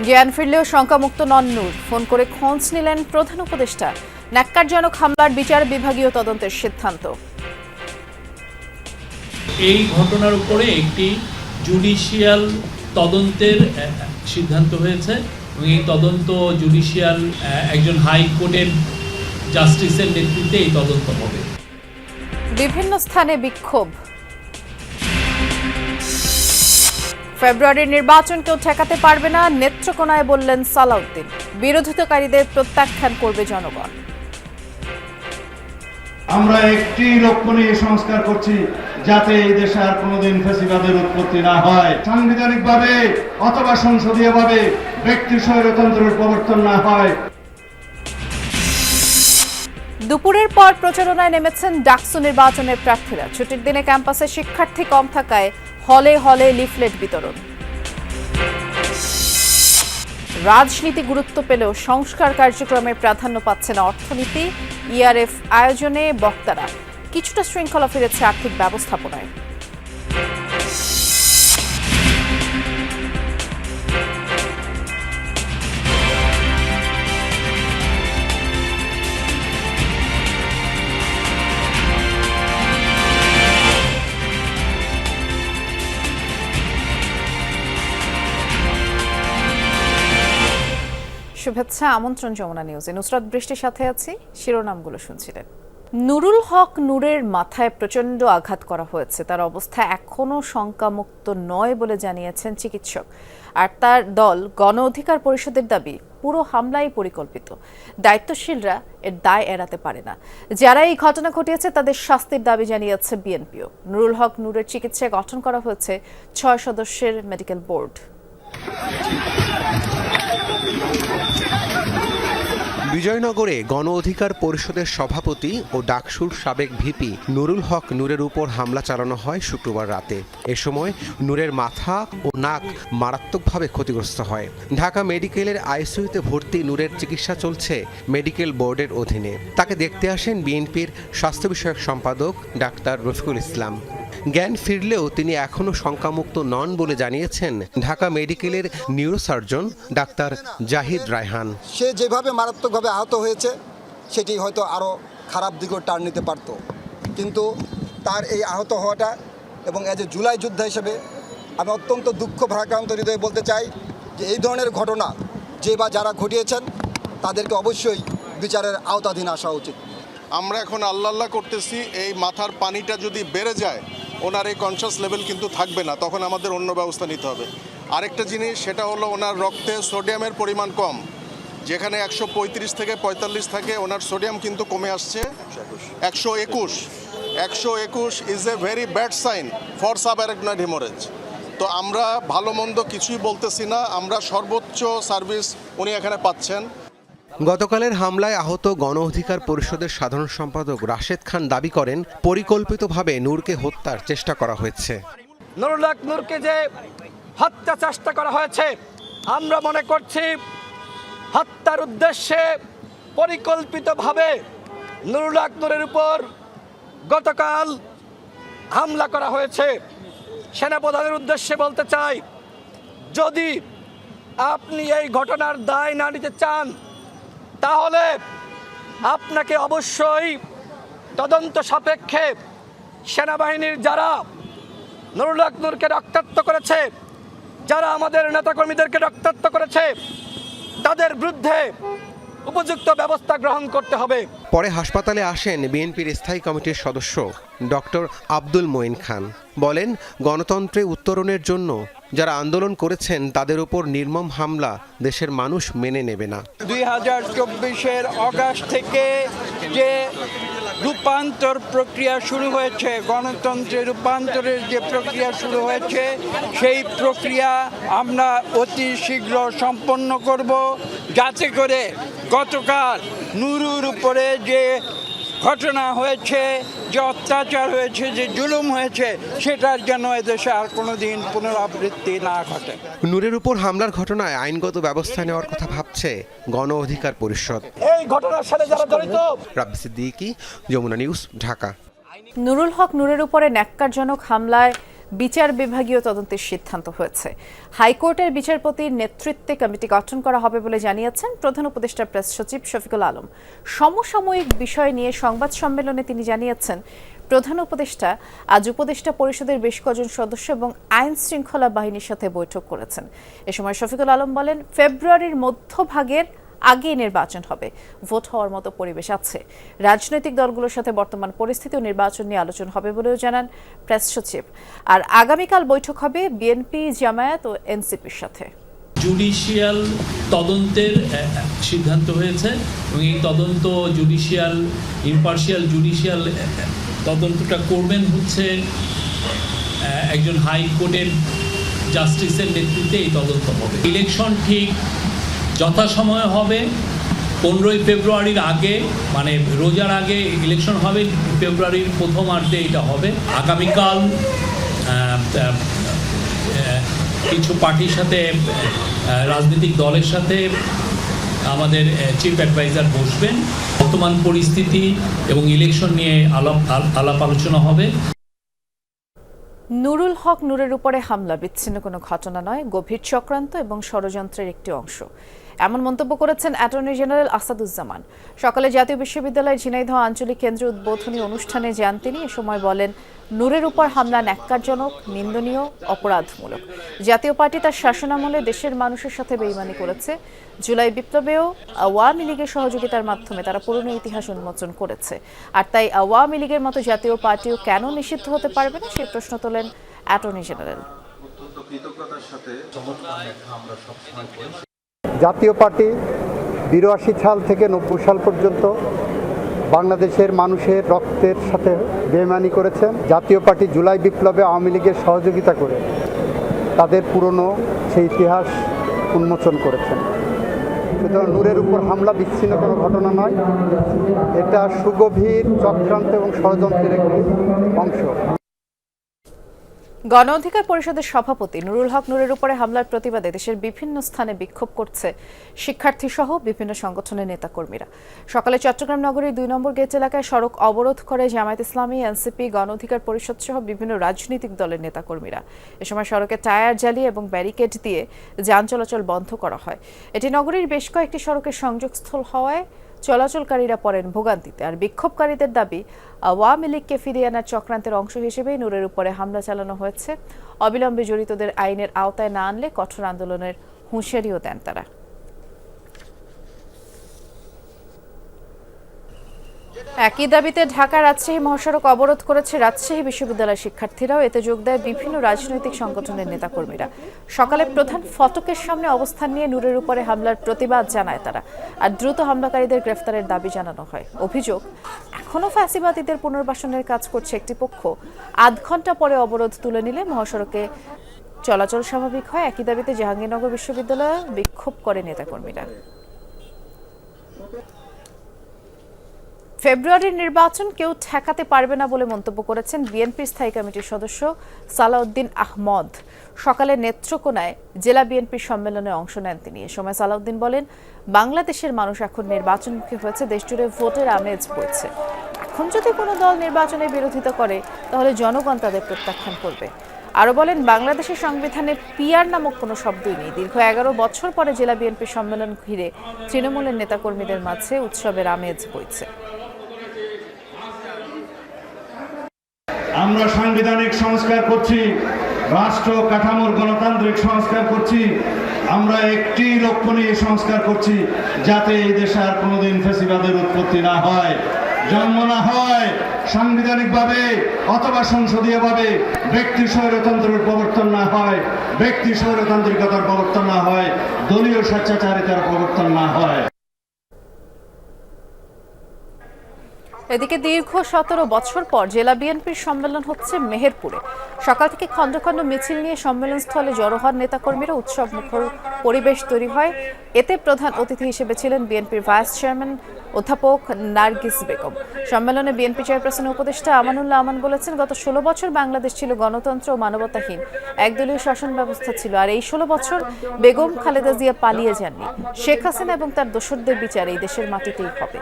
জ্ঞান ফিরলেও শঙ্কামুক্ত নন নূর, ফোন করে খোঁজ নিলেন প্রধান উপদেষ্টা। ন্যাক্কারজনক হামলার বিচার বিভাগীয় তদন্তের সিদ্ধান্ত। এই ঘটনার উপরে একটি জুডিশিয়াল তদন্তের সিদ্ধান্ত হয়েছে এবং এই তদন্ত জুডিশিয়াল একজন হাইকোর্টের জাস্টিসের নেতৃত্বে এই তদন্ত হবে। বিভিন্ন স্থানে বিক্ষোভ। ফেব্রুয়ারির নির্বাচন কেউ ঠেকাতে পারবে না, নেত্রকোনায় বললেন সালাউদ্দিন। বিরোধিতাকারীদের প্রত্যাখ্যান করবে জনগণ। আমরা একটি লক্ষ্য নিয়ে সংস্কার করছি, যাতে এই দেশে আর কোনোদিন ফ্যাসিবাদের উৎপত্তি না হয়, সাংবিধানিকভাবে অথবা সংসদীয়ভাবে ব্যক্তি স্বৈরতন্ত্রের প্রবর্তন না হয়। দুপুরের পর প্রচারণায় নেমেছেন ডাকসু নির্বাচনের প্রার্থীরা। ছুটির দিনে ক্যাম্পাসে শিক্ষার্থী কম থাকায় হলে হলে লিফলেট বিতরণ। রাজনীতি গুরুত্ব পেলেও সংস্কার কার্যক্রমে প্রাধান্য পাচ্ছে না অর্থনীতি। ইআরএফ আয়োজনে বক্তারা। কিছুটা শৃঙ্খলা ফিরেছে আর্থিক ব্যবস্থাপনায়। শুভেচ্ছা, আমন্ত্রণ যমুনা নিউজে। নুসরাত বৃষ্টির সাথে আছি। শিরোনামগুলো শুনছিলেন। নুরুল হক নূরের মাথায় প্রচণ্ড আঘাত করা হয়েছে। তার অবস্থা এখনও শঙ্কামুক্ত নয় বলে জানিয়েছেন চিকিৎসক। আর তার দল গণ অধিকার পরিষদের দাবি, পুরো হামলাই পরিকল্পিত। দায়িত্বশীলরা এর দায় এড়াতে পারে না। যারা এই ঘটনা ঘটিয়েছে তাদের শাস্তির দাবি জানিয়েছে বিএনপিও। নুরুল হক নূরের চিকিৎসায় গঠন করা হয়েছে 6 সদস্যের মেডিকেল বোর্ড। বিজয়নগরে গণ অধিকার পরিষদের সভাপতি ও ডাকসুর সাবেক ভিপি নুরুল হক নূরের উপর হামলা চালানো হয় শুক্রবার রাতে। এ সময় নূরের মাথা ও নাক মারাত্মকভাবে ক্ষতিগ্রস্ত হয়। ঢাকা মেডিকেলের আইসিইউতে ভর্তি নূরের চিকিৎসা চলছে মেডিকেল বোর্ডের অধীনে। তাকে দেখতে আসেন বিএনপির স্বাস্থ্য বিষয়ক সম্পাদক ডাক্তার রফিকুল ইসলাম। জ্ঞান ফিরলেও তিনি এখনও শঙ্কামুক্ত নন বলে জানিয়েছেন ঢাকা মেডিকেলের নিউরোসার্জন ডাক্তার জাহিদ রায়হান। সে যেভাবে মারাত্মকভাবে আহত হয়েছে সেটি হয়তো আরও খারাপ দিকেও টার্ন নিতে পারত, কিন্তু তার এই আহত হওয়াটা এবং এজ এ জুলাই যোদ্ধা হিসেবে আমি অত্যন্ত দুঃখ ভারাক্রান্ত হৃদয়ে বলতে চাই যে এই ধরনের ঘটনা যে বা যারা ঘটিয়েছেন তাদেরকে অবশ্যই বিচারের আওতাধীন আসা উচিত। আমরা এখন আল্লাহ করতেছি, এই মাথার পানিটা যদি বেড়ে যায় ওনার এই কনসাস লেভেল কিন্তু থাকবে না, তখন আমাদের অন্য ব্যবস্থা নিতে হবে। আরেকটা জিনিস, সেটা হলো ওনার রক্তে সোডিয়ামের পরিমাণ কম, যেখানে 135 থেকে 45 থাকে, ওনার সোডিয়াম কিন্তু কমে আসছে 121 is a very bad sign for subarachnoid haemorrhage. তো আমরা ভালো মন্দ কিছুই বলতেছি না, আমরা সর্বোচ্চ সার্ভিস উনি এখানে পাচ্ছেন। গতকালের হামলায় আহত গণ অধিকার পরিষদের সাধারণ সম্পাদক রাশেদ খান দাবি করেন, পরিকল্পিতভাবে নূরকে হত্যার চেষ্টা করা হয়েছে। নুরুল হক নূরকে যে হত্যা চেষ্টা করা হয়েছে, আমরা মনে করছি হত্যার উদ্দেশ্যে পরিকল্পিতভাবে নুরুল হক নূরের উপর গতকাল হামলা করা হয়েছে। সেনাপ্রধানের উদ্দেশ্যে বলতে চাই, যদি আপনি এই ঘটনার দায় না নিতে চান তাহলে আপনাকে অবশ্যই তদন্ত সাপেক্ষে সেনাবাহিনীর যারা নুরুল হক নূরকে রক্তাক্ত করেছে, যারা আমাদের নেতাকর্মীদেরকে রক্তাক্ত করেছে, তাদের বিরুদ্ধে উপযুক্ত ব্যবস্থা গ্রহণ করতে হবে। পরে হাসপাতালে আসেন বিএনপির স্থায়ী কমিটির সদস্য ডক্টর আব্দুল মঈন খান। বলেন, গণতন্ত্রে উত্তরণের জন্য যারা আন্দোলন করেছেন তাদের উপর নির্মম হামলা দেশের মানুষ মেনে নেবে না। 2024-এর অগাস্ট থেকে যে রূপান্তর প্রক্রিয়া শুরু হয়েছে, গণতন্ত্রের রূপান্তরের যে প্রক্রিয়া শুরু হয়েছে, সেই প্রক্রিয়া আমরা অতি শীঘ্র সম্পন্ন করব, যাতে করে গতকাল নুরুর উপরে যে ঘটনা হয়েছে, যে অত্যাচার হয়েছে, যে জুলুম হয়েছে, সেটার যেন এদেশে আর কোনোদিন পুনরাবৃত্তি না ঘটে। নূরের উপর হামলার ঘটনায় আইনগত ব্যবস্থা নেওয়ার কথা ভাবছে গণ অধিকার পরিষদ। এই ঘটনার সাথে যারা জড়িত। রাব্বি সিদ্দিকী, যমুনা নিউজ, ঢাকা। নুরুল হক নূরের উপরে ন্যাক্কারজনক হামলায় বিচার বিভাগীয় তদন্তের সিদ্ধান্ত হয়েছে। হাইকোর্টের বিচারপতির নেতৃত্বে কমিটি গঠন করা হবে বলে জানিয়েছেন প্রধান উপদেষ্টা প্রেস সচিব শফিকুল আলম। সমসাময়িক বিষয় নিয়ে সংবাদ সম্মেলনে তিনি জানিয়েছেন, প্রধান উপদেষ্টা আজ উপদেষ্টা পরিষদের বেশ কজন সদস্য এবং আইন শৃঙ্খলা বাহিনীর সাথে বৈঠক করেছেন। এ সময় শফিকুল আলম বলেন, ফেব্রুয়ারির মধ্যভাগের আগে নির্বাচন হবে, ভোট হওয়ার মতো পরিবেশ আছে। রাজনৈতিক দলগুলোর সাথে বর্তমান পরিস্থিতি ও নির্বাচন নিয়ে আলোচনা হবে বলেও জানান প্রেস সচিব। আর আগামীকাল বৈঠক হবে বিএনপি, জামায়াত ও এনসিপির সাথে। জুডিশিয়াল তদন্তের সিদ্ধান্ত হয়েছে এবং এই তদন্ত ইম্পার্শিয়াল জুডিশিয়াল তদন্তটা করবেন হচ্ছে একজন হাইকোর্টের জাস্টিসের নেতৃত্বে এই তদন্ত হবে। ইলেকশন ঠিক যথাসময়ে হবে, 15ই ফেব্রুয়ারির আগে, মানে রোজার আগে ইলেকশন হবে, ফেব্রুয়ারির প্রথমার্ধে এটা হবে। আগামীকাল কিছু পার্টির সাথে, রাজনৈতিক দলের সাথে আমাদের চিফ অ্যাডভাইজার বসবেন, বর্তমান পরিস্থিতি এবং ইলেকশন নিয়ে আলাপ আলোচনা হবে। নুরুল হক নূরের উপরে হামলা বিচ্ছিন্ন কোনো ঘটনা নয়, গভীর চক্রান্ত এবং ষড়যন্ত্রের একটি অংশ, এমন মন্তব্য করেছেন অ্যাটর্নি জেনারেল আসাদুজ্জামান। সকালে জাতীয় বিশ্ববিদ্যালয়ের ঝিনাইদহ আঞ্চলিক কেন্দ্রের উদ্বোধনী অনুষ্ঠানে যান তিনি। এ সময় বলেন, নূরের উপর হামলা ন্যাক্কারজনক, নিন্দনীয়, অপরাধমূলক। জাতীয় পার্টি তার শাসনামলে দেশের মানুষের সাথে বেইমানি করেছে। জুলাই বিপ্লবেও আওয়ামী লীগের সহযোগিতার মাধ্যমে তারা পুরনো ইতিহাস উন্মোচন করেছে। আর তাই আওয়ামী লীগের মতো জাতীয় পার্টিও কেন নিষিদ্ধ হতে পারবে না, সেই প্রশ্ন তোলেন অ্যাটর্নি জেনারেল। জাতীয় পার্টি ৮২ সাল থেকে ৯০ সাল পর্যন্ত বাংলাদেশের মানুষের রক্তের সাথে বেইমানি করেছেন। জাতীয় পার্টি জুলাই বিপ্লবে আওয়ামী লীগের সহযোগিতা করে তাদের পুরনো সেই ইতিহাস উন্মোচন করেছেন। সুতরাং নূরের উপর হামলা বিচ্ছিন্ন কোনো ঘটনা নয়, এটা সুগভীর চক্রান্ত এবং ষড়যন্ত্রের একটি অংশ। গণ অধিকার পরিষদের সভাপতি নুরুল হক নূরের উপরে হামলার প্রতিবাদে দেশের বিভিন্ন স্থানে বিক্ষোভ করছে শিক্ষার্থী সহ বিভিন্ন সংগঠনের নেতাকর্মীরা। সকালে চট্টগ্রাম নগরীর ২ নম্বর গেট এলাকায় সড়ক অবরোধ করে জামায়াত ইসলামী, এনসিপি, গণ অধিকার পরিষদ সহ বিভিন্ন রাজনৈতিক দলের নেতাকর্মীরা। এ সময় সড়কে টায়ার জ্বালিয়ে এবং ব্যারিকেড দিয়ে যান চলাচল বন্ধ করা হয়। এটি নগরীর বেশ কয়েকটি সড়কের সংযোগস্থল হওয়ায় চলাচলকারীরা পড়েন ভোগান্তিতে। আর বিক্ষোভকারীদের দাবি, আওয়ামী লীগকে ফিরিয়ে আনার চক্রান্তের অংশ হিসেবেই নূরের উপরে হামলা চালানো হয়েছে। অবিলম্বে জড়িতদের আইনের আওতায় না আনলে কঠোর আন্দোলনের হুঁশিয়ারিও দেন তারা। একই দাবিতে ঢাকা রাজশাহী মহাসড়ক অবরোধ করেছে রাজশাহী বিশ্ববিদ্যালয়ের শিক্ষার্থীরাও। এতে যোগ দেয় বিভিন্ন রাজনৈতিক সংগঠনের নেতাকর্মীরা। সকালে প্রধান ফটকের সামনে অবস্থান নিয়ে নূরের উপরে হামলার প্রতিবাদ জানায় তারা। আর দ্রুত হামলাকারীদের গ্রেফতারের দাবি জানানো হয়। অভিযোগ, এখনও ফ্যাসিবাদীদের পুনর্বাসনের কাজ করছে একটি পক্ষ। আধ ঘন্টা পরে অবরোধ তুলে নিলে মহাসড়কে চলাচল স্বাভাবিক হয়। একই দাবিতে জাহাঙ্গীরনগর বিশ্ববিদ্যালয়ে বিক্ষোভ করে নেতাকর্মীরা। ফেব্রুয়ারির নির্বাচন কেউ ঠেকাতে পারবে না বলে মন্তব্য করেছেন বিএনপির স্থায়ী কমিটির সদস্য সালাউদ্দিন আহমদ। সকালে নেত্রকোনায় জেলা বিএনপির সম্মেলনে অংশ নেন তিনি। এ সময় সালাউদ্দিন বলেন, বাংলাদেশের মানুষ এখন নির্বাচনমুখী হয়েছে, দেশজুড়ে ভোটের আমেজ বইছে। এখন যদি কোনো দল নির্বাচনের বিরোধিতা করে তাহলে জনগণ তাদের প্রত্যাখ্যান করবে। আরও বলেন, বাংলাদেশের সংবিধানে পিআর নামক কোনো শব্দই নেই। দীর্ঘ ১১ বছর পরে জেলা বিএনপির সম্মেলন ঘিরে তৃণমূলের নেতাকর্মীদের মাঝে উৎসবের আমেজ বইছে। আমরা সাংবিধানিক সংস্কার করছি, রাষ্ট্র কাঠামোর গণতান্ত্রিক সংস্কার করছি। আমরা একটি লক্ষ্য নিয়ে সংস্কার করছি, যাতে এই দেশে আর কোনোদিন ফ্যাসিবাদের উৎপত্তি না হয়, জন্ম না হয়। সাংবিধানিকভাবে অথবা সংসদীয়ভাবে ব্যক্তি স্বৈরতন্ত্রের প্রবর্তন না হয়, ব্যক্তি স্বৈরতান্ত্রিকতার প্রবর্তন না হয়, দলীয় স্বেচ্ছাচারিতার প্রবর্তন না হয়। এদিকে দীর্ঘ ১৭ বছর পর জেলা বিএনপির সম্মেলন হচ্ছে মেহেরপুরে। সকাল থেকে খণ্ড খণ্ড মিছিল নিয়ে সম্মেলনস্থলে জড়ো হন নেতাকর্মীরা। উৎসব মুখর পরিবেশ তৈরি হয়। এতে প্রধান অতিথি হিসেবে ছিলেন বিএনপির ভাইস চেয়ারম্যান অধ্যাপক নার্গিস বেগম। সম্মেলনে বিএনপি চেয়ারপারসনের উপদেষ্টা আমানুল্লাহ আমান বলেছেন, গত ১৬ বছর বাংলাদেশ ছিল গণতন্ত্র ও মানবতাহীন একদলীয় শাসন ব্যবস্থা ছিল। আর এই ১৬ বছর বেগম খালেদা জিয়া পালিয়ে যাননি। শেখ হাসিনা এবং তার দোসরদের বিচার এই দেশের মাটিতেই হবে।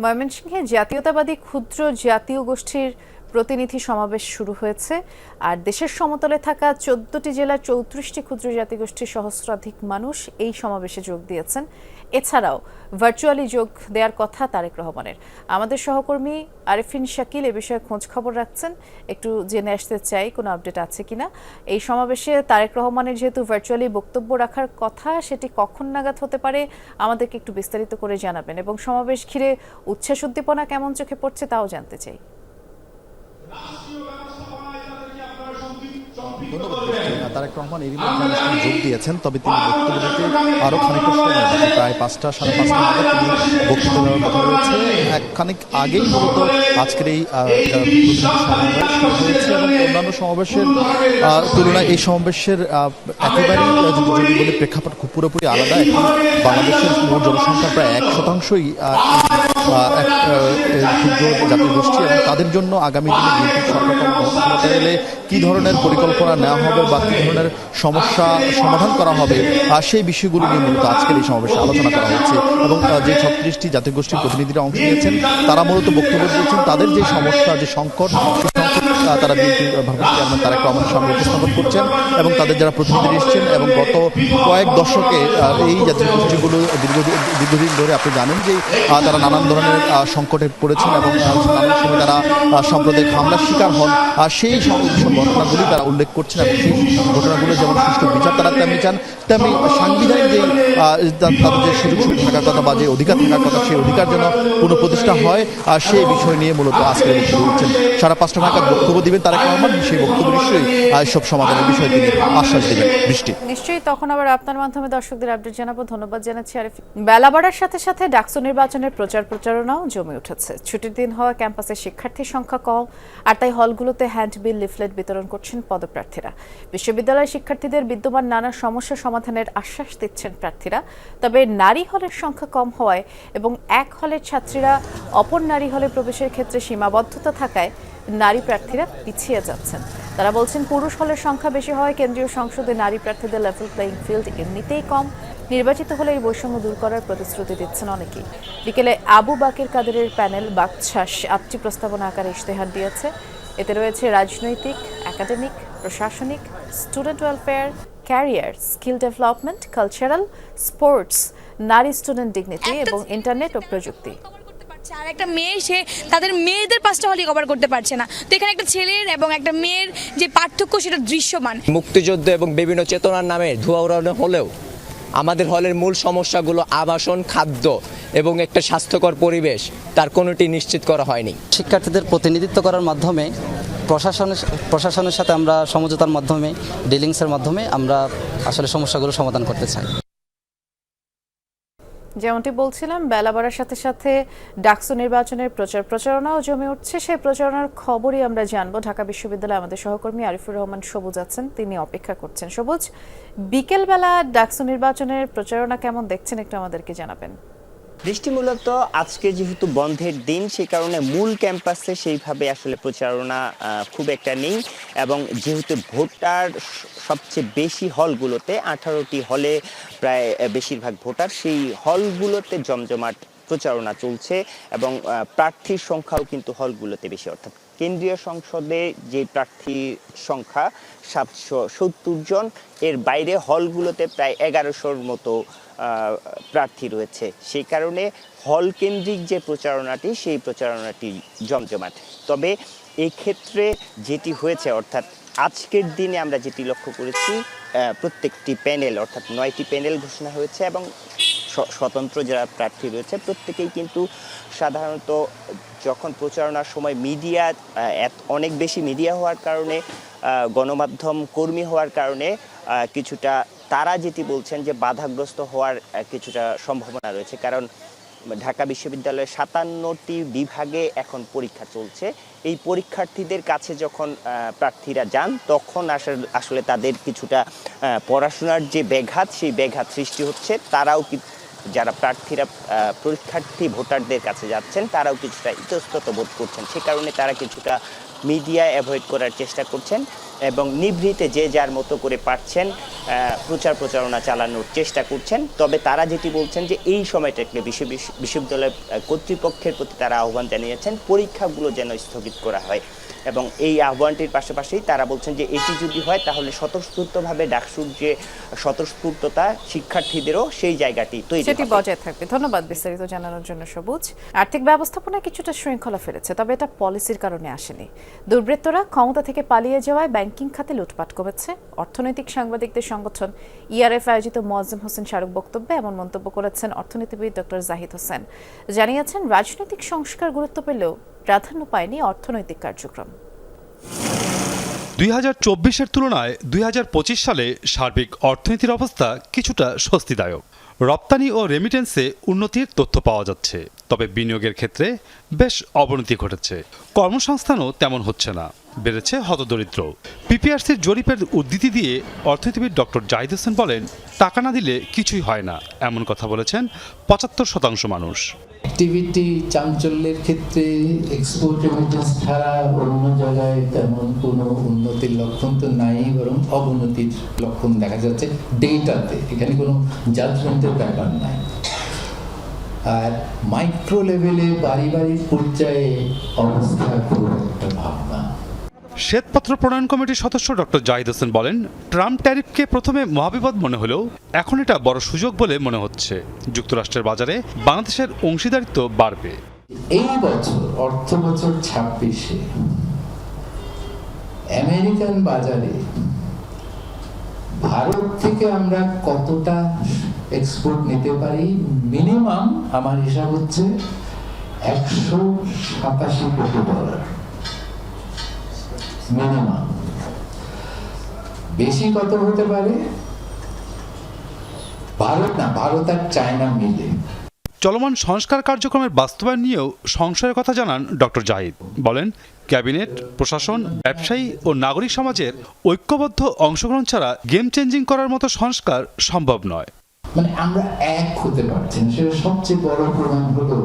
ময়মনসিংহে জাতীয়তাবাদী ক্ষুদ্র জাতীয় গোষ্ঠীর প্রতিনিধি সমাবেশ শুরু হয়েছে। আর দেশের সমতলে থাকা 14টি জেলার 34টি ক্ষুদ্র জাতিগোষ্ঠীর সহস্রাধিক মানুষ এই সমাবেশে যোগ দিয়েছেন। এছাড়াও ভার্চুয়ালি যোগ দেওয়ার কথা তারেক রহমানের। আমাদের সহকর্মী আরিফিন শাকিল এ বিষয়ে খোঁজ খবর রাখছেন, একটু জেনে আসতে চাই কোনো আপডেট আছে কিনা। এই সমাবেশে তারেক রহমানের যেহেতু ভার্চুয়ালি বক্তব্য রাখার কথা, সেটি কখন নাগাদ হতে পারে আমাদেরকে একটু বিস্তারিত করে জানাবেন, এবং সমাবেশ ঘিরে উচ্ছ্বাস উদ্দীপনা কেমন চোখে পড়ছে তাও জানতে চাই। ধন্যবাদ। তারেক রহমান এরই মধ্যে অনুষ্ঠানে যোগ দিয়েছেন, তবে তিনি বক্তব্য দিতে আরও খানিকটা সময় বাকি, প্রায় 5টা সাড়ে 5টা নাগাদ তিনি বক্তব্য দেওয়ার কথা রয়েছে। খানিক আগেই মূলত আজকের এই সমাবেশ শুরু হয়েছে এবং অন্যান্য সমাবেশের তুলনায় এই সমাবেশের একেবারেই যদি বলে প্রেক্ষাপট খুব পুরোপুরি আলাদা। এখন বাংলাদেশের মোট জনসংখ্যা প্রায় 1%ই ক্ষুদ্র জাতীয় গোষ্ঠী, এবং তাদের জন্য আগামী দিনে বিএনপি সরকার ক্ষমতায় এলে কী ধরনের পরিকল্পনা নেওয়া হবে বা কী ধরনের সমস্যা সমাধান করা হবে সেই বিষয়গুলো নিয়ে মূলত আজকের এই সমাবেশে আলোচনা করা হচ্ছে। এবং যে 36টি জাতীয় গোষ্ঠীর প্রতিনিধিরা অংশ নিয়েছেন তারা মূলত বক্তব্য দিয়েছেন তাদের যে সমস্যা, যে সংকট, তারা বিএনপির ভারপ্রাপ্ত চেয়ারম্যান তারেক রহমানের সামনে উপস্থাপন করছেন। এবং তাদের যারা প্রতিনিধি এসেছেন এবং গত কয়েক দশকে এই জাতীয় গোষ্ঠীগুলো দীর্ঘদিন ধরে আপনি জানেন যে তারা নানান ধরনের সংকটে পড়েছেন এবং নানান সময় তারা সাম্প্রদায়িক হামলার শিকার হন। সেই ঘটনাগুলি তারা উল্লেখ করছেন এবং সেই ঘটনাগুলো যেমন সুষ্ঠু বিচার তারা তেমনি চান, তেমনি সাংবিধানিক যে তাদের যে সুযোগ সুবিধা থাকার কথা বা যে অধিকার থাকার কথা সেই অধিকার যেন পুনঃপ্রতিষ্ঠা হয় সেই বিষয় নিয়ে মূলত আজকের বক্তব্য দিচ্ছেন। 5:30 নাগাদ বক্তব্য দিবেন তারেক রহমান, সেই বক্তব্য নিশ্চয়ই সব সমাধানের বিষয়ে তিনি আশ্বাস দেবেন। বৃষ্টি নিশ্চয়ই তখন আবার আপনার মাধ্যমে দর্শকদের আপডেট জানাবো। ধন্যবাদ জানাচ্ছি আরিফ। বেলা বাড়ার সাথে সাথে ডাকসু নির্বাচনের প্রচারণাও জমে উঠেছে। ছুটির দিন হওয়া ক্যাম্পাসে শিক্ষার্থীর সংখ্যা কম, আর তাই হলগুলোতে হ্যান্ডবিল, লিফলেট বিতরণ করছেন পদপ্রার্থীরা। বিশ্ববিদ্যালয়ের শিক্ষার্থীদের বিদ্যমান নানা সমস্যা সমাধানের আশ্বাস দিচ্ছেন প্রার্থীরা। তবে নারী হলের সংখ্যা কম হওয়ায় এবং এক হলের ছাত্রীরা অপর নারী হলে প্রবেশের ক্ষেত্রে সীমাবদ্ধতা থাকায় নারী প্রার্থীরা পিছিয়ে যাচ্ছেন। তারা বলছেন পুরুষ হলের সংখ্যা বেশি হওয়ায় কেন্দ্রীয় সংসদে নারী প্রার্থীদের লেভেল প্লেইং ফিল্ড এমনিতেই কম। নির্বাচিত হলে এই বৈষম্য দূর করার প্রতিশ্রুতি দিচ্ছেন অনেকেই। বিকেলে আবু বাকের কাদেরের প্যানেল বাকশাস 8টি প্রস্তাবনা আকারে ইশতেহার দিয়েছে। এতে রয়েছে রাজনৈতিক, একাডেমিক, প্রশাসনিক, student welfare, career, skill development, cultural, sports, নারী স্টুডেন্ট ডিগনিটি এবং ইন্টারনেট ও প্রযুক্তি। আর একটা মেয়ে সে তাদের মেয়েদের 5টা হলই কভার করতে পারছে না। তো এখানে একটা ছেলের এবং একটা মেয়ের যে পার্থক্য সেটা দৃশ্যমান। মুক্তিযুদ্ধ এবং বিভিন্ন চেতনার নামে ধোঁয়া উড়ানো হলেও আমাদের হলের মূল সমস্যাগুলো আবাসন, খাদ্য এবং একটা স্বাস্থ্যকর পরিবেশ, তার কোনোটি নিশ্চিত করা হয়নি। শিক্ষার্থীদের প্রতিনিধিত্ব করার মাধ্যমে প্রশাসনের সাথে আমরা সমঝোতার মাধ্যমে, ডিলিংসের মাধ্যমে আমরা আসলে সমস্যাগুলো সমাধান করতে চাই। যেমনটি বলছিলাম, বেলা বাড়ার সাথে সাথে ডাকসু নির্বাচনের প্রচারণাও জমে উঠছে। সেই প্রচারণার খবরই আমরা জানবো। ঢাকা বিশ্ববিদ্যালয়ে আমাদের সহকর্মী আরিফুর রহমান সবুজ আছেন, তিনি অপেক্ষা করছেন। সবুজ, বিকেলবেলা ডাকসু নির্বাচনের প্রচারণা কেমন দেখছেন একটু আমাদেরকে জানাবেন। বৃষ্টি মূলত আজকে যেহেতু বন্ধের দিন, সেই কারণে মূল ক্যাম্পাসে সেইভাবে আসলে প্রচারণা খুব একটা নেই। এবং যেহেতু ভোটার সবচেয়ে বেশি হলগুলোতে, 18টি হলে প্রায় বেশিরভাগ ভোটার, সেই হলগুলোতে জমজমাট প্রচারণা চলছে এবং প্রার্থীর সংখ্যাও কিন্তু হলগুলোতে বেশি। অর্থাৎ কেন্দ্রীয় সংসদে যে প্রার্থীর সংখ্যা 770 জন, এর বাইরে হলগুলোতে প্রায় 1100-র মতো প্রার্থী রয়েছে। সেই কারণে হল কেন্দ্রিক যে প্রচারণাটি, সেই প্রচারণাটি জমজমাট। তবে এই ক্ষেত্রে যেটি হয়েছে, অর্থাৎ আজকের দিনে আমরা যেটি লক্ষ্য করেছি, প্রত্যেকটি প্যানেল, অর্থাৎ 9টি প্যানেল ঘোষণা হয়েছে এবং স্বতন্ত্র যারা প্রার্থী রয়েছে প্রত্যেকেই কিন্তু সাধারণত যখন প্রচারণার সময় মিডিয়া অনেক বেশি মিডিয়া হওয়ার কারণে, গণমাধ্যম কর্মী হওয়ার কারণে কিছুটা তারা যেটি বলছেন যে বাধাগ্রস্ত হওয়ার কিছুটা সম্ভাবনা রয়েছে। কারণ ঢাকা বিশ্ববিদ্যালয়ের 57টি বিভাগে এখন পরীক্ষা চলছে। এই পরীক্ষার্থীদের কাছে যখন প্রার্থীরা যান, তখন আসলে তাদের কিছুটা পড়াশোনার যে ব্যাঘাত, সেই ব্যাঘাত সৃষ্টি হচ্ছে। তারাও যারা প্রার্থীরা পরীক্ষার্থী ভোটারদের কাছে যাচ্ছেন, তারাও কিছুটা ইতস্তত বোধ করছেন। সে কারণে তারা কিছুটা মিডিয়া অ্যাভয়েড করার চেষ্টা করছেন এবং নিভৃতে যে যার মতো করে পারছেন প্রচারণা চালানোর চেষ্টা করছেন। তবে তারা যেটি বলছেন যে এই সময়টাকে বিশ্ববিদ্যালয় কর্তৃপক্ষের প্রতি তারা আহ্বান জানিয়েছেন পরীক্ষাগুলো যেন স্থগিত করা হয় এবং এই আহ্বানটির পাশাপাশি তারা বলছেন যে এটি যদি হয় তাহলে স্বতঃস্ফূর্তভাবে ডাকসুর যে স্বতঃস্ফূর্ততা শিক্ষার্থীদেরও সেই জায়গাটি তৈরি সেটি বজায় থাকবে। ধন্যবাদ বিস্তারিত জানানোর জন্য সবুজ। আর্থিক ব্যবস্থাপনায় কিছুটা শৃঙ্খলা ফিরেছে, তবে এটা পলিসির কারণে আসেনি। দুর্বৃত্তরা ক্ষমতা থেকে পালিয়ে যাওয়ায় ব্যাংকিং খাতে লুটপাট কমেছে। অর্থনৈতিক সাংবাদিকদের সংগঠন ইআরএফ আয়োজিত মোয়াজ্জেম হোসেন শাহরুখ বক্তব্যে এমন মন্তব্য করেছেন অর্থনীতিবিদ ডক্টর জাহিদ হোসেন। জানিয়েছেন রাজনৈতিক সংস্কার গুরুত্ব পেলেও প্রাধান্য পায়নি অর্থনৈতিক কার্যক্রম। 2024-এর তুলনায় 2025 সালে সার্বিক অর্থনীতির অবস্থা কিছুটা স্বস্তিদায়ক। রপ্তানি ও রেমিটেন্সে উন্নতির তথ্য পাওয়া যাচ্ছে, তবে বিনিয়োগের ক্ষেত্রে বেশ অবনতি ঘটেছে। কর্মসংস্থানও তেমন হচ্ছে না, বেড়েছে হতদরিদ্র। পিপিআরসির জরিপের উদ্ধৃতি দিয়ে অর্থনীতিবিদ ডক্টর জাহিদ হোসেন বলেন, টাকা না দিলে কিছুই হয় না, এমন কথা বলেছেন 75% মানুষ। অ্যাক্টিভিটি চাঞ্চল্যের ক্ষেত্রে এক্সপোর্ট রেমিটেন্স ছাড়া অন্য জায়গায় তেমন কোনো উন্নতির লক্ষণ তো নাই, বরং অবনতির লক্ষণ দেখা যাচ্ছে ডেটাতে। এখানে কোনো জাজমেন্টের ব্যাপার নাই। আর মাইক্রো লেভেলে বাড়ি পর্যায়ে অবস্থা খুব একটা ভাবনা। শ্বেতপত্র প্রণয়ন কমিটির সদস্য ডক্টর জাহিদ হোসেন বলেন, ট্রাম্প ট্যারিফকে প্রথমে মহাবিপদ মনে হলেও এখন এটা বড় সুযোগ বলে মনে হচ্ছে। যুক্তরাষ্ট্রের বাজারে বাংলাদেশের অংশীদারিত্ব বাড়বে। এই বছর অর্থ বছর 26-এ আমেরিকান বাজারে ভারত থেকে আমরা কতটা এক্সপোর্ট নিতে পারি, মিনিমাম আমার হিসাব হচ্ছে $187 কোটি মিনিমাম। বেশি কত হতে পারে? ভারত আর চায়না মিলে। চলমান সংস্কার কার্যক্রমের বাস্তবায়ন নিয়েও সংশয়ের কথা জানান ডক্টর জাহিদ। বলেন, ক্যাবিনেট, প্রশাসন, ব্যবসায়ী ও নাগরিক সমাজের ঐক্যবদ্ধ অংশগ্রহণ ছাড়া গেম চেঞ্জিং করার মতো সংস্কার সম্ভব নয়। মানে আমরা এক হতে পারছি না, সেটা সবচেয়ে বড় প্রমাণ হলো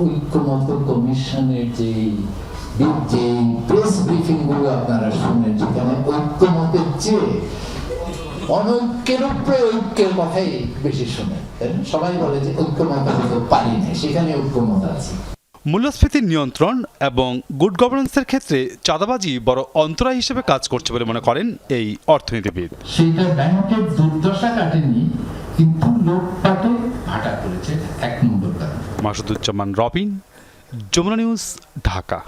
ঐক্যমত কমিশনের যে প্রেস ব্রিফিং গুলো আপনারা শুনেন, যেখানে ঐক্যমতের চেয়ে অনৈক্যের উপরে ঐক্যের কথাই বেশি শুনে। সবাই বলে যে ঐক্যমত হতে পারি না, সেখানে ঐক্যমত আছে। মূল্যস্ফীতির নিয়ন্ত্রণ এবং গুড গভর্নেন্সের ক্ষেত্রে চাঁদাবাজি বড় অন্তরায় হিসেবে কাজ করছে বলে মনে করেন এই অর্থনীতিবিদ। সেটা ব্যাংকের দুর্দশা কাটেনি, কিন্তু লুটপাটে ভাটা করেছে 1 নম্বর কারণ। মাসুদুজ্জামান রবিন, যমুনা নিউজ, ঢাকা।